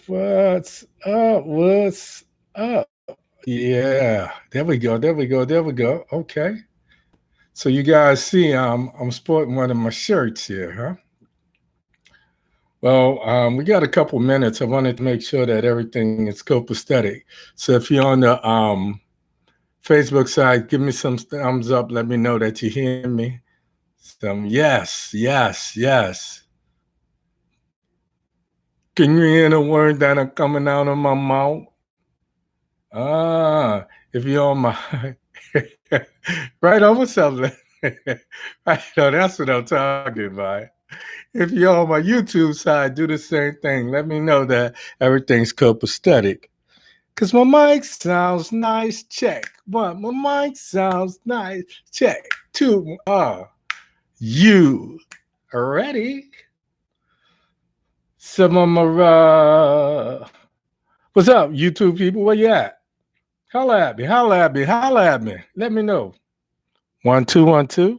What's up? What's up? Yeah, there we go. There we go. There we go. Okay. So you guys see, I'm sporting one of my shirts here, huh? Well, we got a couple minutes. I wanted to make sure that everything is copacetic. So if you're on the Facebook side, give me some thumbs up. Let me know that you hear me. Some yes, yes, yes. Can you hear the word that are coming out of my mouth? Ah, if you're on my right over something. I know that's what I'm talking about. If you're on my YouTube side, do the same thing. Let me know that everything's copacetic. Cause my mic sounds nice. Check. One. My mic sounds nice. Check. Two. You ready? Some of my what's up, YouTube people? Where you at? Holla at me. Holla at me. Holla at me. Let me know. 1 2 1 2.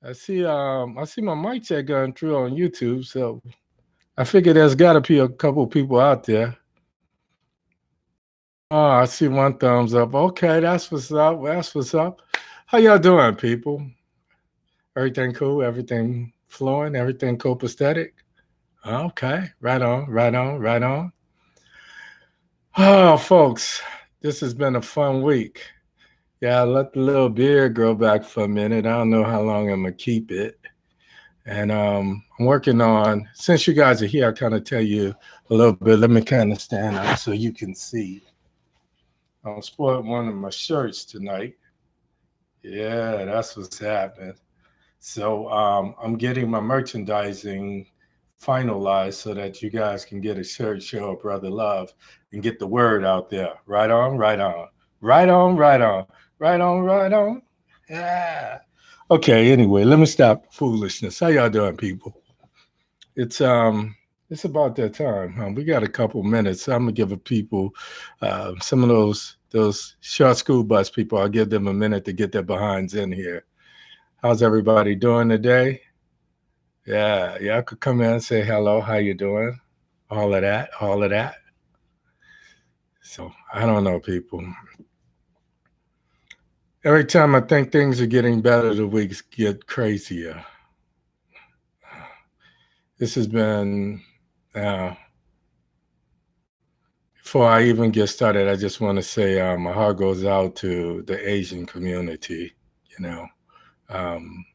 I see my mic check going through on YouTube, so I figure there's got to be a couple people out there. Oh, I see one thumbs up. Okay, that's what's up. That's what's up. How y'all doing, people? Everything cool? Everything flowing? Everything copacetic? Okay, right on, right on, right on. Oh, folks, this has been a fun week. Yeah, I let the little beard grow back for a minute. I don't know how long I'm gonna keep it. And I'm working on, since you guys are here, I kind of tell you a little bit. Let me kind of stand up so you can see. I'm sporting one of my shirts tonight. Yeah, that's what's happening. So I'm getting my merchandising finalized so that you guys can get a shirt, show a brother love, and get the word out there. Right on, right on, right on, right on, right on, right on. Yeah. Okay. Anyway, let me stop foolishness. How y'all doing, people? It's um it's about that time. We got a couple minutes. I'm gonna give a people some of those short school bus people. I'll give them a minute to get their behinds in here. How's everybody doing today? Yeah, y'all could come in and say hello. How you doing? All of that, all of that. So I don't know, people. Every time I think things are getting better, the weeks get crazier. This has been uh, Before I even get started, I just want to say my heart goes out to the Asian community. You know, um,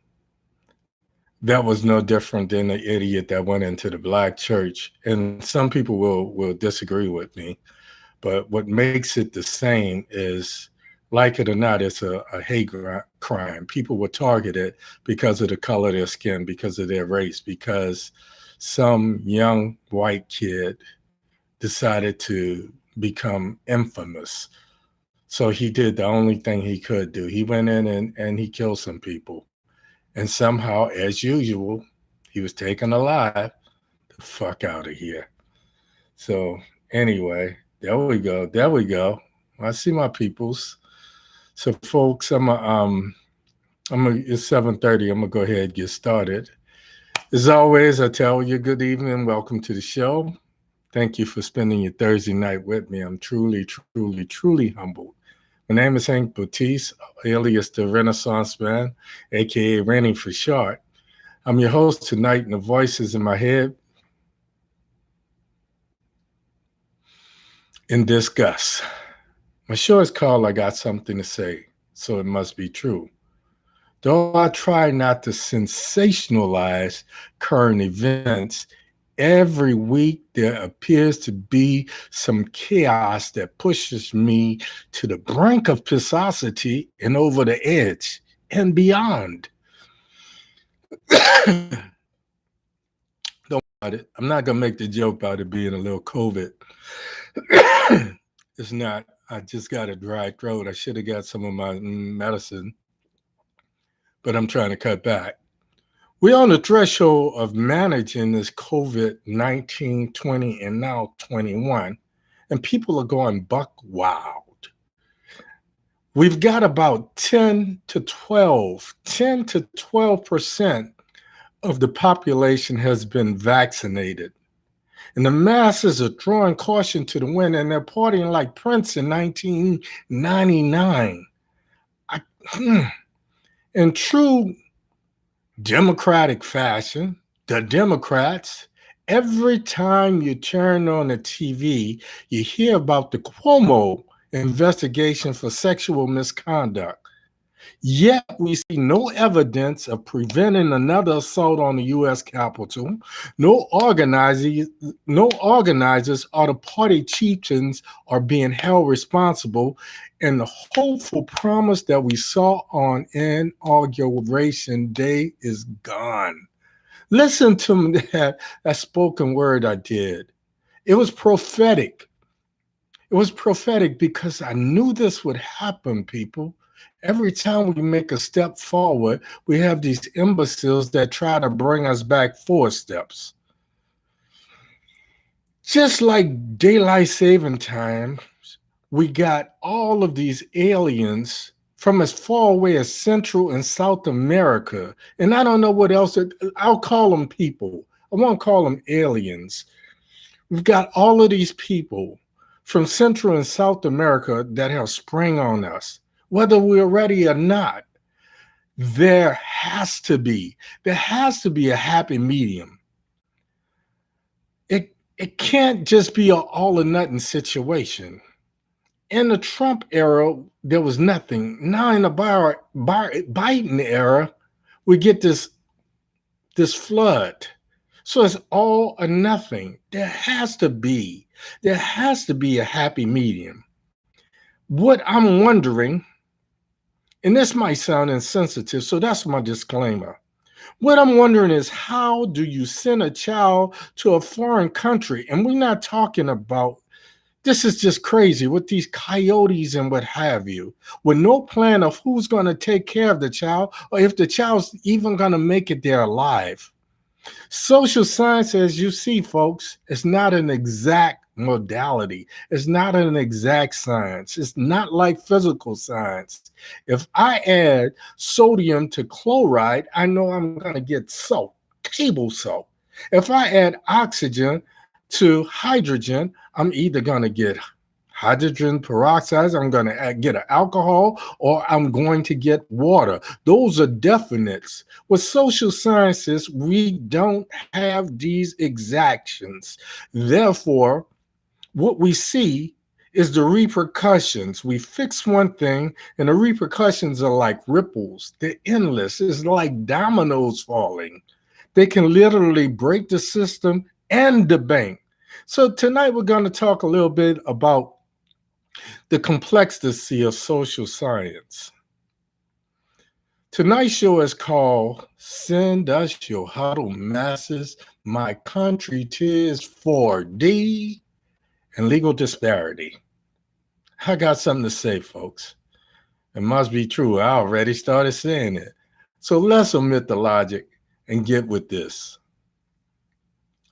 that was no different than the idiot that went into the black church. And some people will disagree with me, but what makes it the same is, like it or not, it's a hate crime. People were targeted because of the color of their skin, because of their race, because some young white kid decided to become infamous. So he did the only thing he could do. He went in and he killed some people. And somehow, as usual, he was taken alive. The fuck out of here. So anyway, there we go. There we go. I see my peoples. So folks, it's 7:30. I'm gonna go ahead and get started. As always, I tell you good evening. Welcome to the show. Thank you for spending your Thursday night with me. I'm truly, truly, truly humbled. My name is Hank Batiste, alias the Renaissance Man, aka Rennie for short. I'm your host tonight, and the voices in my head in disgust. My show is called I Got Something to Say, so it must be true. Though I try not to sensationalize current events, every week there appears to be some chaos that pushes me to the brink of pissosity and over the edge and beyond. Don't worry about it. I'm not gonna make the joke about it being a little COVID. It's not. I just got a dry throat. I should have got some of my medicine, but I'm trying to cut back. We're on the threshold of managing this COVID 19, 20, and now 21, and people are going buck wild. We've got about 10 to 12% of the population has been vaccinated. And the masses are drawing caution to the wind, and they're partying like Prince in 1999. I, in true democratic fashion, the Democrats, every time you turn on the TV, you hear about the Cuomo investigation for sexual misconduct. Yet we see no evidence of preventing another assault on the U.S. Capitol. No organizers, no organizers or the party chieftains are being held responsible, and the hopeful promise that we saw on Inauguration Day is gone. Listen to that spoken word I did. It was prophetic. It was prophetic because I knew this would happen, people. Every time we make a step forward, we have these imbeciles that try to bring us back 4 steps. Just like daylight saving time, we got all of these aliens from as far away as Central and South America. And I don't know what else. I'll call them people. I won't call them aliens. We've got all of these people from Central and South America that have sprung on us, whether we're ready or not. There has to be a happy medium. It can't just be an all or nothing situation. In the Trump era, there was nothing. Now in the Biden era, we get this flood. So it's all or nothing. There has to be a happy medium. What I'm wondering, and this might sound insensitive, so that's my disclaimer. What I'm wondering is, how do you send a child to a foreign country? And we're not talking about, this is just crazy with these coyotes and what have you, with no plan of who's going to take care of the child or if the child's even going to make it there alive. Social science, as you see, folks, is not an exact modality. It's not an exact science. It's not like physical science. If I add sodium to chloride, I know I'm going to get salt, table salt. If I add oxygen to hydrogen, I'm either going to get hydrogen peroxide, I'm going to get an alcohol, or I'm going to get water. Those are definites. With social sciences, we don't have these exactions. Therefore, what we see is the repercussions. We fix one thing, and the repercussions are like ripples. They're endless. It's like dominoes falling. They can literally break the system and the bank. So tonight we're going to talk a little bit about the complexity of social science. Tonight's show is called Send Us Your Huddle Masses, My Country 'Tis 4D, and Legal Disparity. I got something to say, folks. It must be true. I already started saying it. So let's omit the logic and get with this.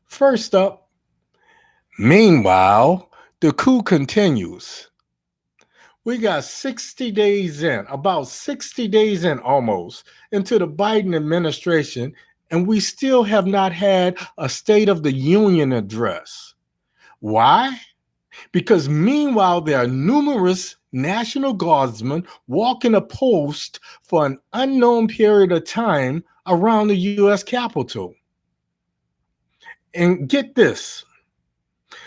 First up, meanwhile, the coup continues. We got 60 days in, about 60 days in almost, into the Biden administration, and we still have not had a State of the Union address. Why? Because meanwhile, there are numerous National Guardsmen walking a post for an unknown period of time around the U.S. Capitol. And get this,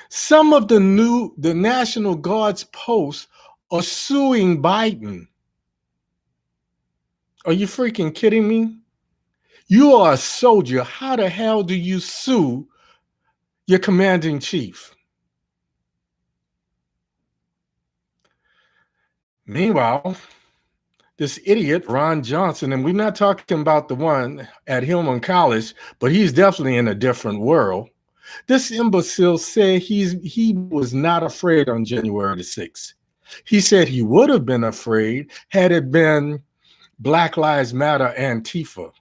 some of the National Guard's posts are suing Biden. Are you freaking kidding me? You are a soldier. How the hell do you sue your commanding chief? Meanwhile, this idiot, Ron Johnson, and we're not talking about the one at Hillman College, but he's definitely in a different world. This imbecile said he was not afraid on January the 6th. He said he would have been afraid had it been Black Lives Matter Antifa.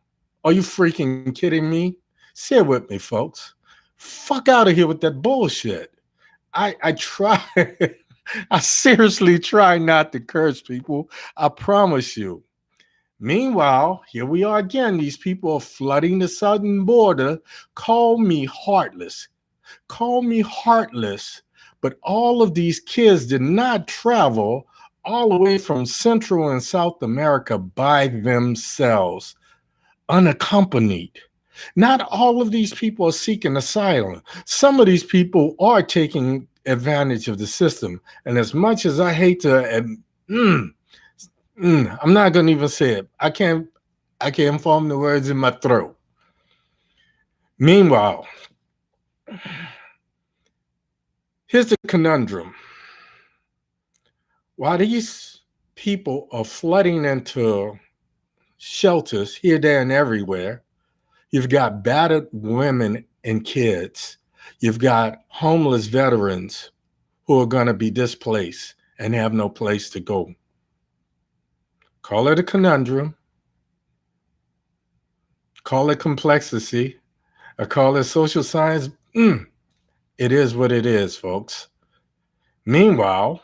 Are you freaking kidding me? Say it with me, folks. Fuck out of here with that bullshit. I try. I seriously try not to curse people. I promise you. Meanwhile, here we are again. These people are flooding the southern border. Call me heartless. Call me heartless, but all of these kids did not travel all the way from Central and South America by themselves, unaccompanied. Not all of these people are seeking asylum. Some of these people are taking advantage of the system. And as much as I hate to, I'm not going to even say it. I can't form the words in my throat. Meanwhile, here's the conundrum. While these people are flooding into shelters here, there, and everywhere, you've got battered women and kids. You've got homeless veterans who are going to be displaced and have no place to go. Call it a conundrum. Call it complexity. Or call it social science. It is what it is, folks. Meanwhile,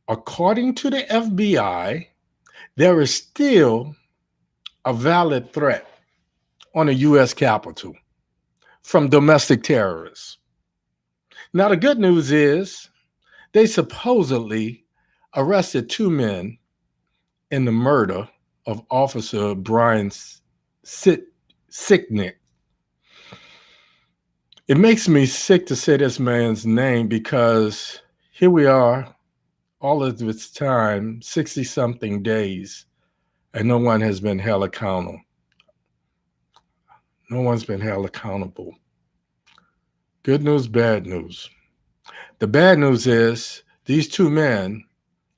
according to the FBI, there is still a valid threat on the U.S. Capitol from domestic terrorists. Now, the good news is they supposedly arrested 2 men in the murder of Officer Brian Sicknick. It makes me sick to say this man's name because here we are, all of this time, 60-something days, and no one has been held accountable. No one's been held accountable. Good news, bad news. The bad news is these 2 men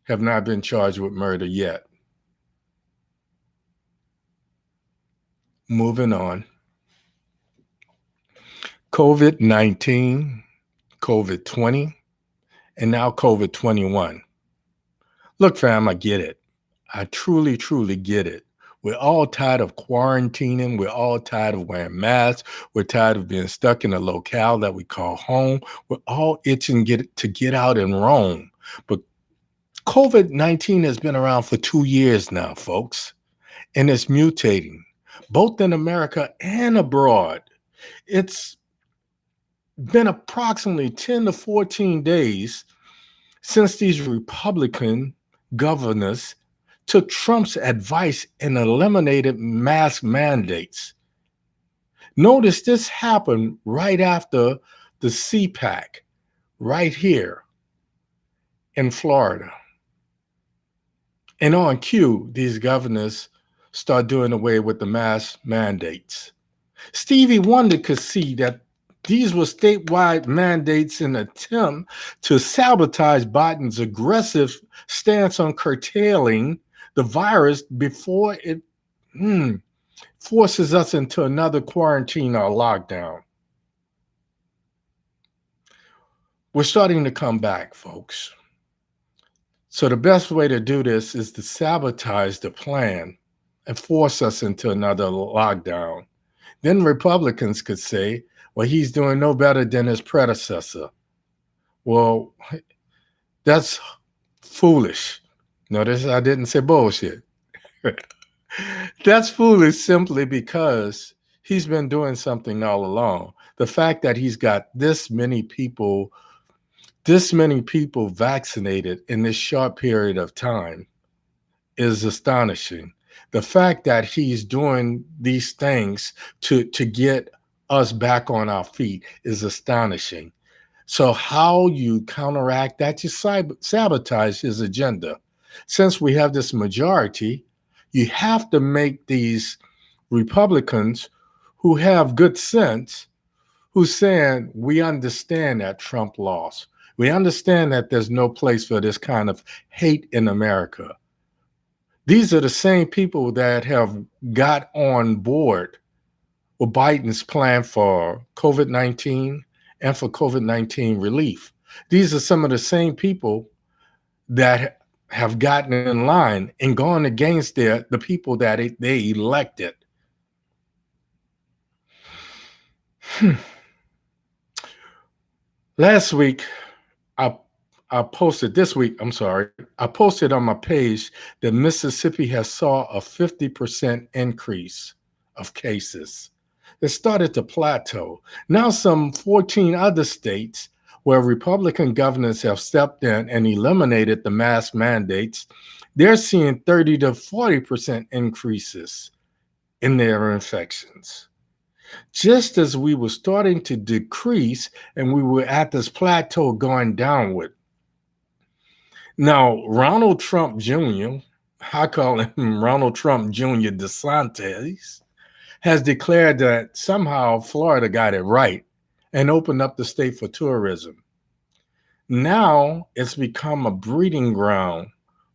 have not been charged with murder yet. Moving on. COVID-19, COVID-20, and now COVID-21. Look, fam, I get it. I truly, truly get it. We're all tired of quarantining. We're all tired of wearing masks. We're tired of being stuck in a locale that we call home. We're all itching to get out and roam. But COVID-19 has been around for 2 years now, folks, and it's mutating, both in America and abroad. It's been approximately 10 to 14 days since these Republican governors took Trump's advice and eliminated mask mandates. Notice this happened right after the CPAC, right here in Florida. And on cue, these governors start doing away with the mask mandates. Stevie Wonder could see that these were statewide mandates in an attempt to sabotage Biden's aggressive stance on curtailing the virus before it forces us into another quarantine or lockdown. We're starting to come back, folks. So the best way to do this is to sabotage the plan and force us into another lockdown. Then Republicans could say, well, he's doing no better than his predecessor. Well, that's foolish. Notice I didn't say bullshit. That's foolish simply because he's been doing something all along. The fact that he's got this many people vaccinated in this short period of time is astonishing. The fact that he's doing these things to get us back on our feet is astonishing. So how you counteract that, you sabotage his agenda. Since we have this majority, you have to make these Republicans who have good sense, who's saying, we understand that Trump lost. We understand that there's no place for this kind of hate in America. These are the same people that have got on board with Biden's plan for COVID-19 and for COVID-19 relief. These are some of the same people that have gotten in line and gone against the people that they elected. Last week, I posted on my page that Mississippi has saw a 50% increase of cases. It started to plateau. Now, some 14 other states where Republican governors have stepped in and eliminated the mask mandates, they're seeing 30 to 40% increases in their infections. Just as we were starting to decrease and we were at this plateau going downward. Now, Ronald Trump Jr., I call him Ronald Trump Jr. DeSantis, has declared that somehow Florida got it right and opened up the state for tourism. Now it's become a breeding ground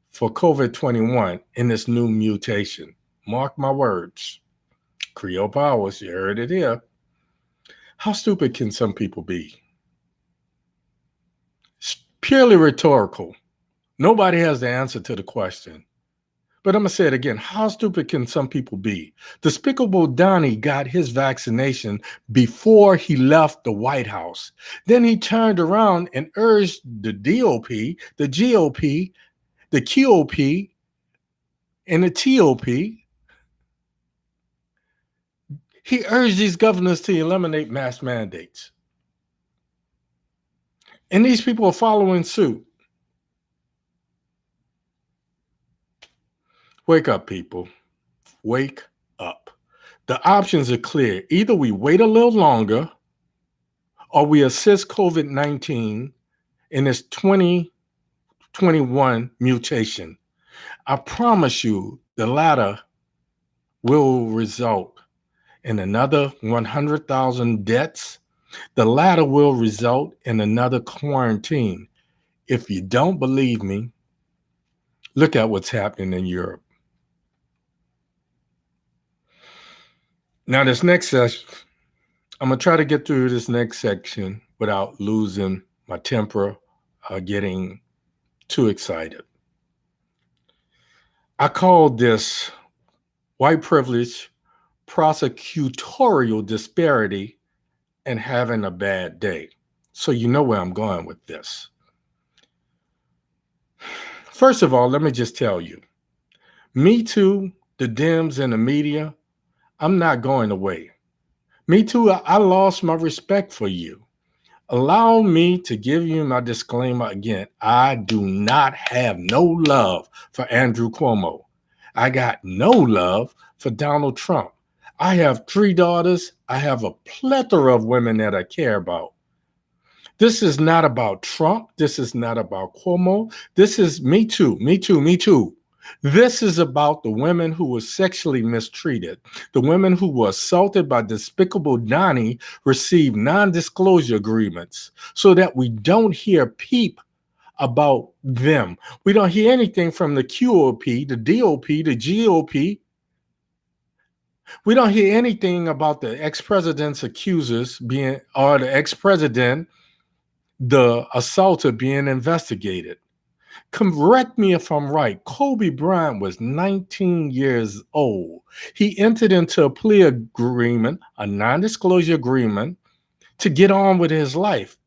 for COVID-21 in this new mutation. Mark my words. Creole Powers, you heard it here. How stupid can some people be? It's purely rhetorical. Nobody has the answer to the question. But I'm going to say it again. How stupid can some people be? Despicable Donnie got his vaccination before he left the White House. Then he turned around and urged the DOP, the GOP, the QOP, and the TOP. He urged these governors to eliminate mask mandates. And these people are following suit. Wake up, people. Wake up. The options are clear. Either we wait a little longer or we assist COVID-19 in its 2021 mutation. I promise you the latter will result in another 100,000 deaths. The latter will result in another quarantine. If you don't believe me, look at what's happening in Europe. Now, this next session, I'm going to try to get through this next section without losing my temper or getting too excited. I call this white privilege, prosecutorial disparity, and having a bad day. So you know where I'm going with this. First of all, let me just tell you, Me Too, the Dems, and the media, I'm not going away. Me Too, I lost my respect for you. Allow me to give you my disclaimer again. I do not have no love for Andrew Cuomo. I got no love for Donald Trump. I have 3 daughters. I have a plethora of women that I care about. This is not about Trump. This is not about Cuomo. This is Me Too, Me Too, Me Too. This is about the women who were sexually mistreated. The women who were assaulted by Despicable Donnie received non-disclosure agreements so that we don't hear peep about them. We don't hear anything from the QOP, the DOP, the GOP. We don't hear anything about the ex-president's accusers being, or the ex-president, the assaulter being investigated. Correct me if I'm right. Kobe Bryant was 19 years old. He entered into a plea agreement, a non-disclosure agreement, to get on with his life.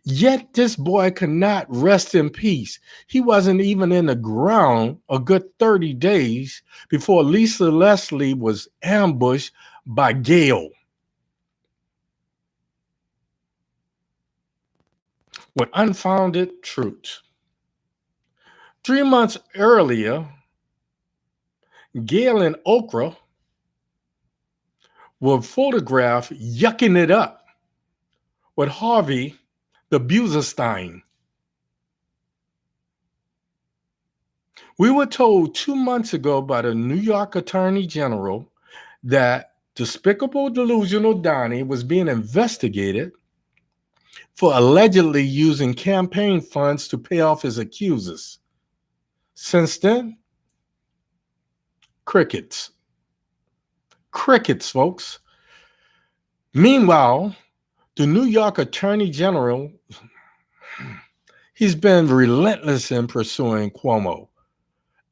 Yet this boy could not rest in peace. He wasn't even in the ground a good 30 days before Lisa Leslie was ambushed by Gail. With unfounded truths. 3 months earlier, Gail and Okra were photographed yucking it up with Harvey the Buserstein. We were told 2 months ago by the New York Attorney General that Despicable Delusional Donnie was being investigated for allegedly using campaign funds to pay off his accusers. Since then, crickets. Crickets, folks. Meanwhile, the New York Attorney General, he's been relentless in pursuing Cuomo.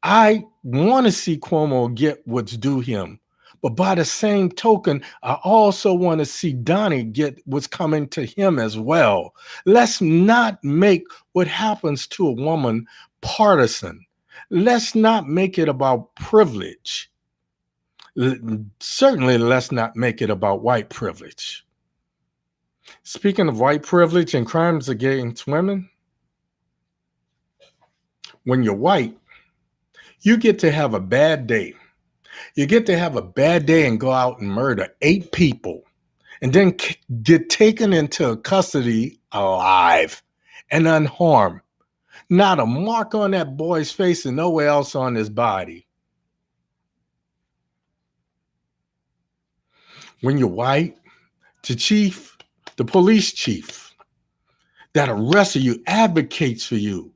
I want to see Cuomo get what's due him. But by the same token, I also want to see Donnie get what's coming to him as well. Let's not make what happens to a woman partisan. Let's not make it about privilege. Certainly, let's not make it about white privilege. Speaking of white privilege and crimes against women, when you're white, you get to have a bad day. You get to have a bad day and go out and murder 8 people and then get taken into custody alive and unharmed. Not a mark on that boy's face and nowhere else on his body. When you're white, the police chief that arrested you advocates for you.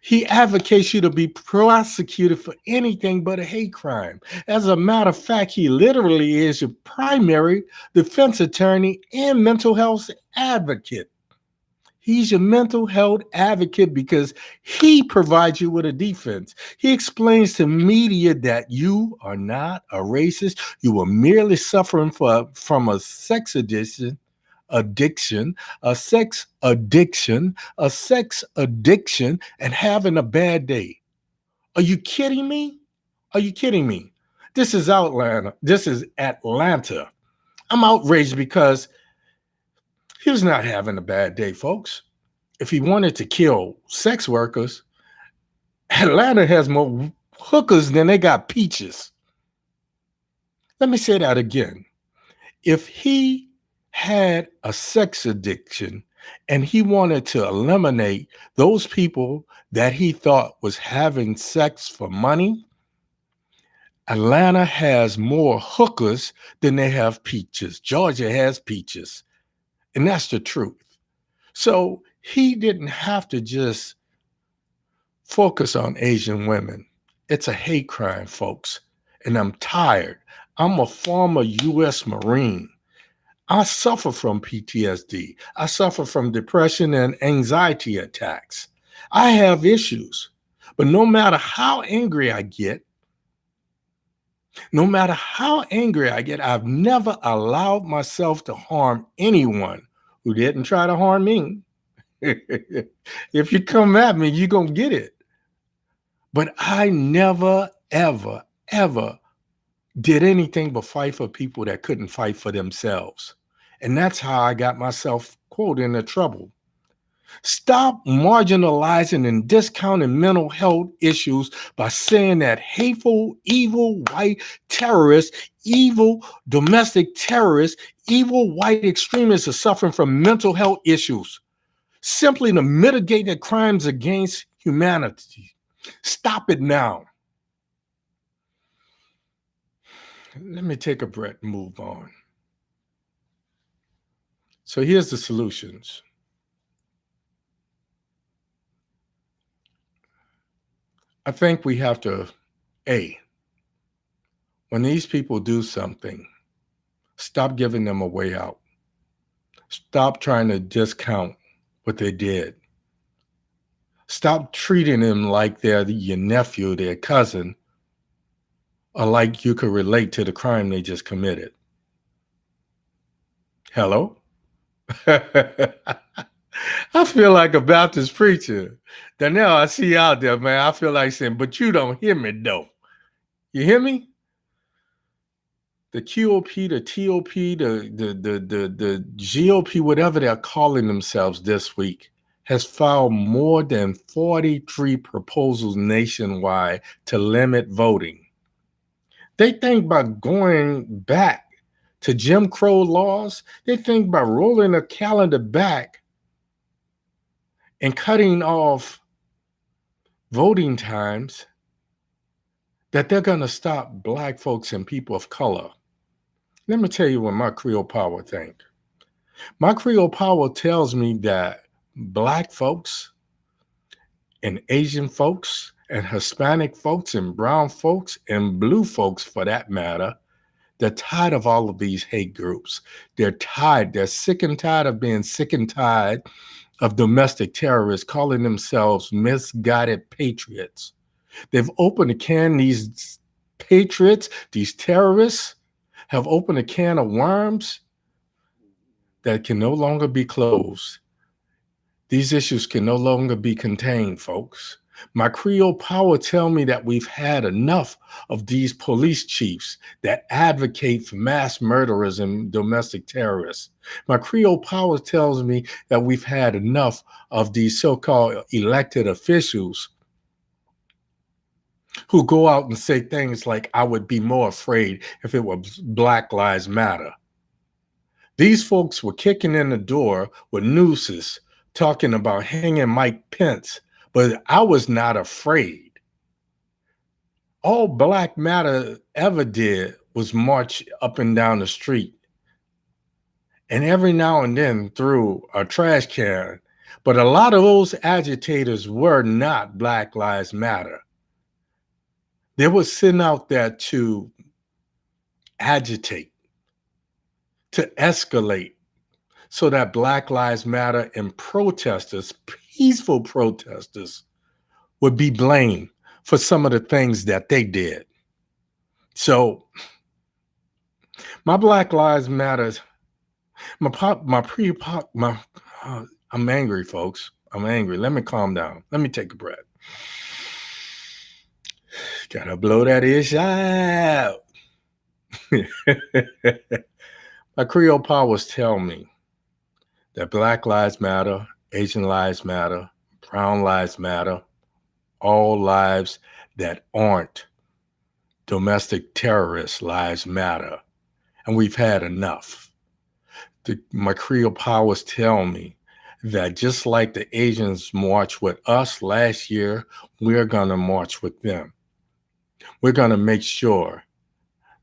He advocates you to be prosecuted for anything but a hate crime. As a matter of fact, he literally is your primary defense attorney and mental health advocate. He's your mental health advocate because he provides you with a defense. He explains to media that you are not a racist. You are merely suffering from a sex addiction, a sex addiction, and having a bad day. Are you kidding me? Are you kidding me? This is Atlanta. This is Atlanta. I'm outraged because he was not having a bad day, folks. If he wanted to kill sex workers, Atlanta has more hookers than they got peaches. Let me say that again. If he had a sex addiction and he wanted to eliminate those people that he thought was having sex for money, Atlanta has more hookers than they have peaches. Georgia has peaches. And that's the truth. So he didn't have to just focus on Asian women. It's a hate crime, folks. And I'm tired. I'm a former U.S. Marine. I suffer from PTSD. I suffer from depression and anxiety attacks. I have issues. But no matter how angry I get, I've never allowed myself to harm anyone who didn't try to harm me. If you come at me, you're going to get it. But I never, ever, ever did anything but fight for people that couldn't fight for themselves. And that's how I got myself, quote, into trouble. Stop marginalizing and discounting mental health issues by saying that hateful, evil white terrorists, evil domestic terrorists, evil white extremists are suffering from mental health issues simply to mitigate their crimes against humanity. Stop it now. Let me take a breath and move on. So here's the solutions. I think we have to, when these people do something, stop giving them a way out. Stop trying to discount what they did. Stop treating them like they're your nephew, their cousin, or like you could relate to the crime they just committed. Hello? I feel like a Baptist preacher. Danielle, I see you out there, man. I feel like saying, but you don't hear me, though. You hear me? The QOP, the TOP, the GOP, whatever they're calling themselves this week, has filed more than 43 proposals nationwide to limit voting. They think by going back to Jim Crow laws, they think by rolling a calendar back and cutting off voting times that they're going to stop Black folks and people of color. Let me tell you what my Creole power think. My Creole power tells me that Black folks and Asian folks and Hispanic folks and brown folks and blue folks, for that matter, they're tired of all of these hate groups. They're tired. They're sick and tired of being sick and tired of domestic terrorists calling themselves misguided patriots. They've opened a can, these patriots, these terrorists have opened a can of worms that can no longer be closed. These issues can no longer be contained, folks. My Creole power tell me that we've had enough of these police chiefs that advocate for mass murderers and domestic terrorists. My Creole power tells me that we've had enough of these so-called elected officials who go out and say things like, I would be more afraid if it was Black Lives Matter. These folks were kicking in the door with nooses, talking about hanging Mike Pence, but I was not afraid. All Black Matter ever did was march up and down the street, and every now and then threw a trash can. But a lot of those agitators were not Black Lives Matter. They were sitting out there to agitate, to escalate, so that Black Lives Matter and protesters, peaceful protesters, would be blamed for some of the things that they did. So my Black Lives Matters, I'm angry, folks. I'm angry. Let me calm down. Let me take a breath. Gotta blow that ish out. My Creole powers tell me that Black Lives Matter, Asian Lives Matter, Brown Lives Matter, all lives that aren't domestic terrorist lives matter. And we've had enough. My Creole powers tell me that just like the Asians marched with us last year, we're going to march with them. We're going to make sure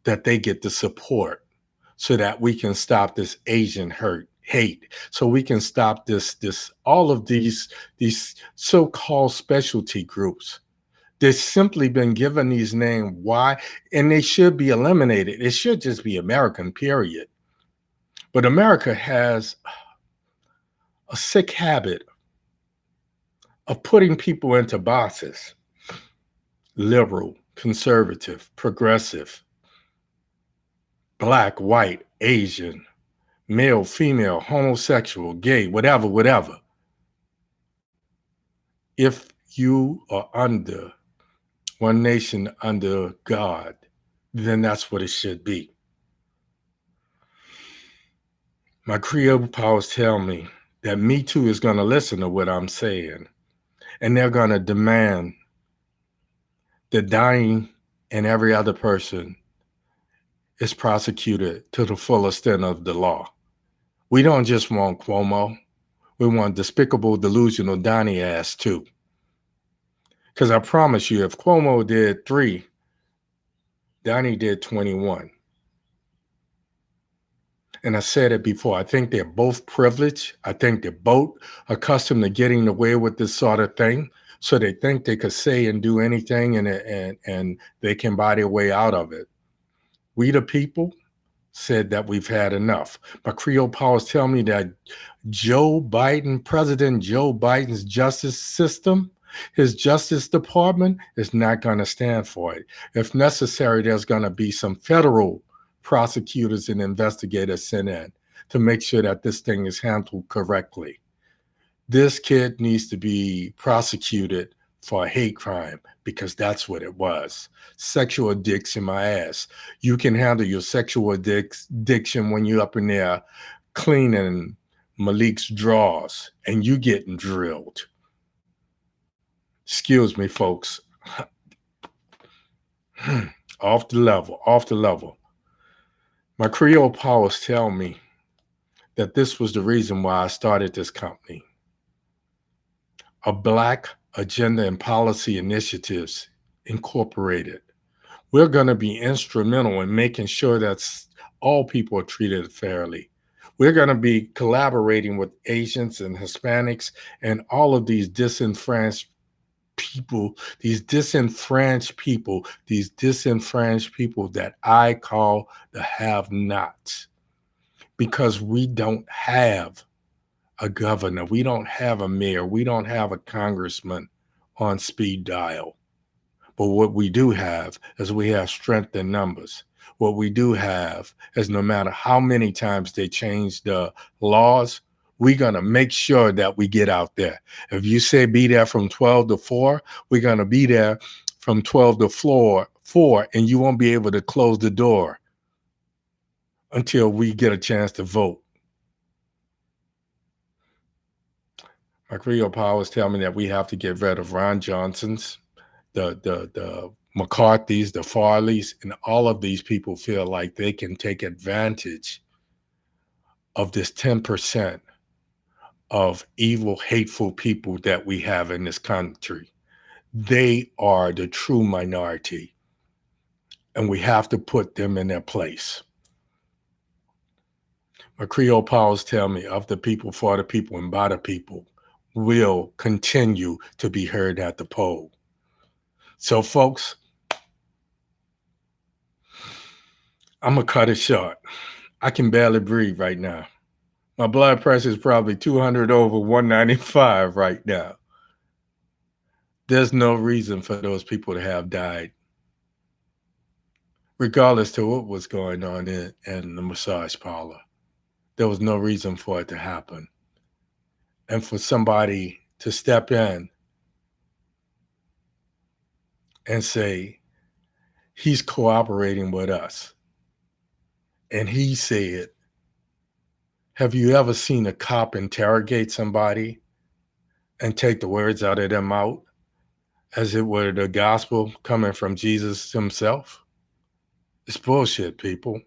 that they get the support so that we can stop this Asian hate, so we can stop all of these so-called specialty groups. They've simply been given these names. Why? And they should be eliminated. It should just be American, period. But America has a sick habit of putting people into boxes: liberal, conservative, progressive, Black, white, Asian, male, female, homosexual, gay, whatever. If you are under one nation under God, then that's what it should be. My Creole powers tell me that Me Too is going to listen to what I'm saying, and they're going to demand that Donnie and every other person is prosecuted to the full extent of the law. We don't just want Cuomo. We want despicable, delusional Donnie ass too. Because I promise you, if Cuomo did 3, Donnie did 21. And I said it before, I think they're both privileged. I think they're both accustomed to getting away with this sort of thing. So they think they could say and do anything and they can buy their way out of it. We the people said that we've had enough. My Creole powers tell me that President Joe Biden's justice system, his Justice Department, is not going to stand for it. If necessary, there's going to be some federal prosecutors and investigators sent in to make sure that this thing is handled correctly. This kid needs to be prosecuted for a hate crime, because that's what it was. Sexual addiction, my ass. You can handle your sexual addiction when you're up in there cleaning Malik's drawers and you getting drilled. Excuse me, folks. Off the level. My Creole powers tell me that this was the reason why I started this company. A Black Agenda and Policy Initiatives Incorporated. We're going to be instrumental in making sure that all people are treated fairly. We're going to be collaborating with Asians and Hispanics and all of these disenfranchised people that I call the have-nots, because we don't have a governor, we don't have a mayor, we don't have a congressman on speed dial. But what we do have is we have strength in numbers. What we do have is no matter how many times they change the laws, we're going to make sure that we get out there. If you say be there from 12 to 4, we're going to be there from 12 to 4, and you won't be able to close the door until we get a chance to vote. My Creole powers tell me that we have to get rid of Ron Johnson's, the McCarthy's, the Farleys, and all of these people feel like they can take advantage of this 10% of evil, hateful people that we have in this country. They are the true minority, and we have to put them in their place. My Creole powers tell me of the people, for the people, and by the people will continue to be heard at the poll. So, folks, I'm going to cut it short. I can barely breathe right now. My blood pressure is probably 200 over 195 right now. There's no reason for those people to have died, regardless to what was going on in the massage parlor. There was no reason for it to happen. And for somebody to step in and say, he's cooperating with us. And he said, have you ever seen a cop interrogate somebody and take the words out of their mouth as it were the gospel coming from Jesus himself? It's bullshit, people.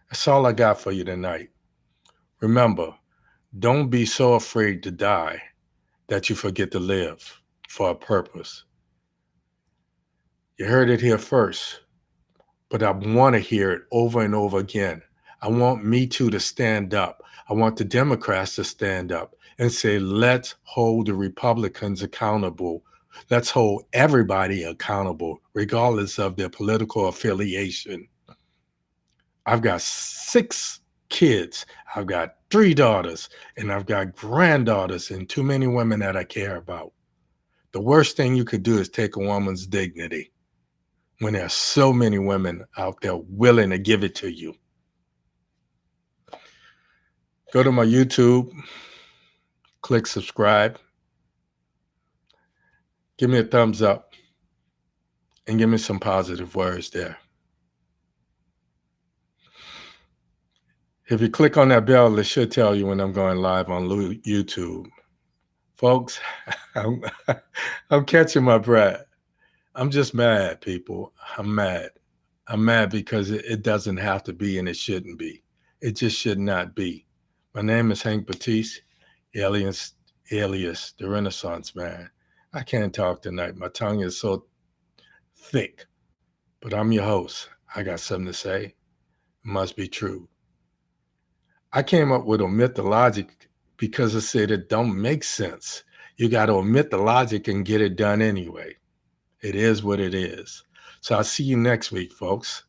That's all I got for you tonight. Remember, don't be so afraid to die that you forget to live for a purpose. You heard it here first, but I want to hear it over and over again. I want Me Too to stand up. I want the Democrats to stand up and say, let's hold the Republicans accountable. Let's hold everybody accountable, regardless of their political affiliation. I've got 6 kids. I've got 3 daughters, and I've got granddaughters, and too many women that I care about. The worst thing you could do is take a woman's dignity when there's so many women out there willing to give it to you. Go to my YouTube, click subscribe, give me a thumbs up, and give me some positive words there. If you click on that bell, it should tell you when I'm going live on YouTube. Folks, I'm catching my breath. I'm just mad, people. I'm mad. I'm mad because it doesn't have to be, and it shouldn't be. It just should not be. My name is Hank Batiste, alias the Renaissance Man. I can't talk tonight. My tongue is so thick, but I'm your host. I got something to say. It must be true. I came up with omit the logic because I said it don't make sense. You got to omit the logic and get it done anyway. It is what it is. So I'll see you next week, folks.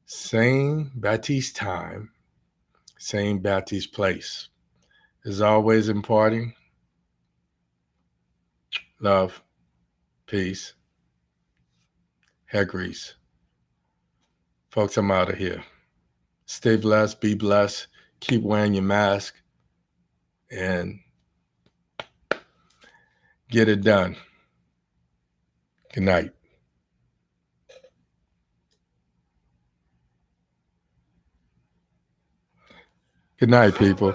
Same Batiste time, same Batiste place. As always, imparting love, peace, hair grease. Folks, I'm out of here. Stay blessed, be blessed, keep wearing your mask, and get it done. Good night. Good night, people.